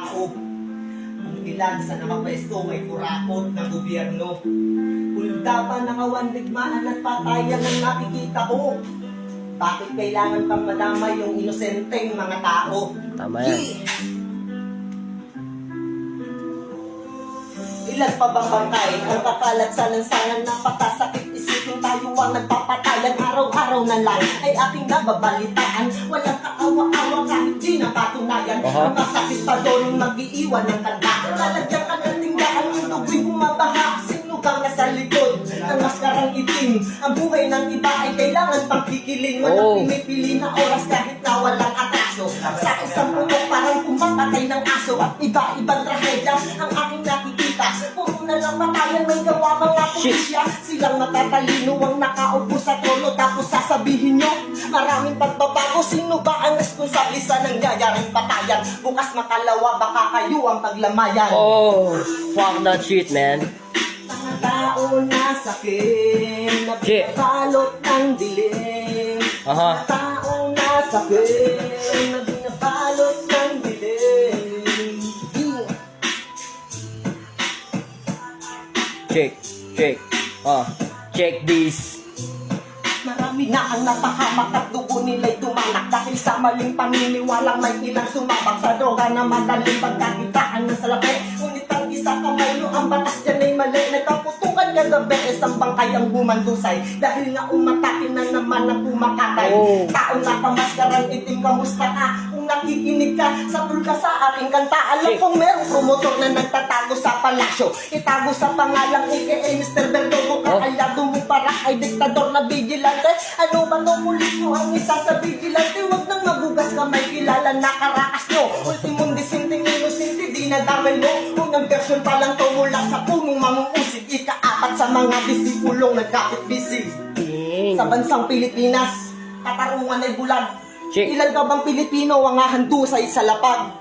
tao. Kung ilan sa nakapwesto ay kurakot ng gobyerno. Uldapan, nakawandigmaan at patayan ang nakikita ko. Bakit kailangan pang madamay yung inosenteng mga tao? Tama yan. Ilan pa bang bangkay ang kapalat sa lansangan ng patasakit isipin tayo ang nagpapatayan araw-araw na lang ay aking nababalitaan. Walang kaawa-awa kahit di napatunayan. Ang masakit pa doon mag-iiwan ng tanda. Lalagyan ka ng tinggaan yung dugoy bumabaha. Sinugang na sa likod ng maskarang itim. Ang buhay ng iba ay kailangan pang kikiling. Walang pinipili na oras kahit na walang atraso. Sa isang putok parang kumapatay ng aso. At iba-ibang trahedya ang aking nakikita. Puro na lang patayan may gawa mga pulisya. Silang matatalino ang nakaupo sa trono. Tapos sasabihin nyo maraming pagbabago. Sino ba ang responsable sa nangyayaring patayan? Bukas makalawa baka kayo ang paglamayan. Oh, fuck that shit, man. Mga tao na sakit na binabalot ng dilim. Mga tao na sakit na binabalot ng dilim. Check this. Marami na ang napahamak at dugo nila'y tumanak dahil sa maling paniniwalang may ilang sumabak sa droga na madaling pagkakitaan ng salapi. Ngunit ang isa kamay nyo, ang batas dyan ay mali. Nagkaputukan kagabi, isang bangkay ang humandusay dahil nga umatakin na naman ang kumakatay. Taong nakamaskarang itim, kamusta ka? Kung nakikinig ka, sapul ka sa aking kanta. Alam kong merong promotor na nagtatago sa palasyo. Itago sa pangalang aka Mr. Verdugo. Kakayado mo para ay diktador na vigilante. Ano ba no pulis mo ang isa sa vigilante? Huwag nang magugas kamay, kilala na karakas nyo. Ultimong disinting inusinti, di nadamay mo. Unang version pa lang to mula sa punong mangungusig. Ikaapat sa mga disipulong nagkakit-bisig. Sa bansang Pilipinas, katarungan ay bulag. Ilan ka bang Pilipino ang hahandusay sa lapag?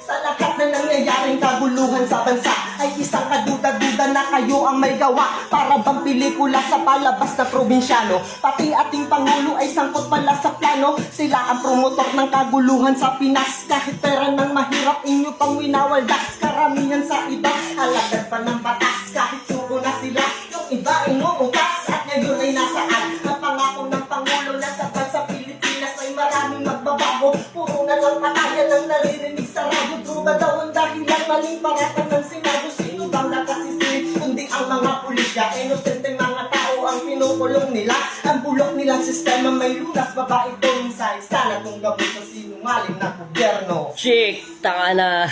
Sa lahat na nangyayaring kaguluhan sa bansa ay isang kaduda-duda na kayo ang may gawa. Para bang pelikula sa palabas na probinsyano. Pati ating Pangulo ay sangkot pala sa plano. Sila ang promotor ng kaguluhan sa Pinas. Kahit pera ng mahirap inyo pang winawaldas. Karamihan sa iba alagad pa ng batas. Kahit suko na sila, yung iba inuutas. At ngayon ay nasaan ang pangako ng Pangulo na sa bansa Pilipinas ay maraming magbabago. Puro na lang patayan ang naririnig sa radyo. Druga daw ang dahilan, maling paratang ng sinabi. Sino bang nakasisi? Kundi ang mga pulisya. Inosente mga tao ang pinukulong nila. Ang bulok nilang sistema may lunas. Babae ito isa-isa na kung gabot sa sinungaling na gobyerno. Chick, taka na.